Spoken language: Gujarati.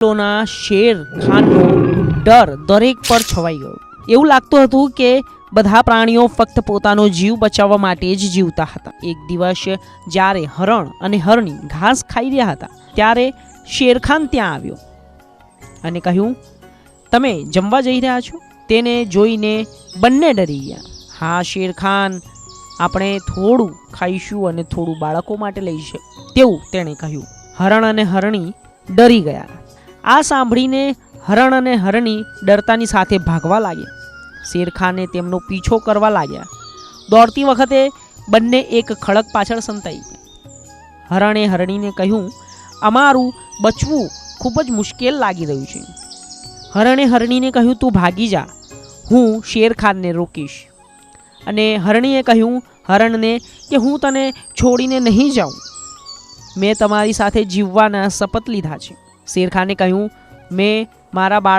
શેર ખાનનો ડર દરેક પર છવાઈ ગયો. એવું લાગતું હતું કે બધા પ્રાણીઓ ફક્ત પોતાનો જીવ બચાવવા માટે જ જીવતા હતા. એક દિવસ જ્યારે હરણ અને હરણી ઘાસ ખાઈ રહ્યા હતા ત્યારે શેરખાન ત્યાં આવ્યો અને કહ્યું, તમે જમવા જઈ રહ્યા છો? તેને જોઈને બંને ડરી ગયા. હા શેરખાન, આપણે થોડું ખાઈશું અને થોડું બાળકો માટે લઈશું તેવું તેણે કહ્યું. હરણ અને હરણી ડરી ગયા. આ સાંભળીને હરણ અને હરણી ડરતાની સાથે ભાગવા લાગ્યા. શેરખાને તેમનો પીછો કરવા લાગ્યા. દોડતી વખતે બંને એક ખડક પાછળ સંતાઈ ગયા. હરણે હરણીને કહ્યું, અમારું બચવું ખૂબ જ મુશ્કેલ લાગી રહ્યું છે. હરણે હરણીને કહ્યું, તું ભાગી જા, હું શેરખાનને રોકીશ. અને હરણીએ કહ્યું હરણને કે હું તને છોડીને નહીં જાઉં, મેં તમારી સાથે જીવવાના શપથ લીધા છે. શેરખાને કહ્યું, મેં મારા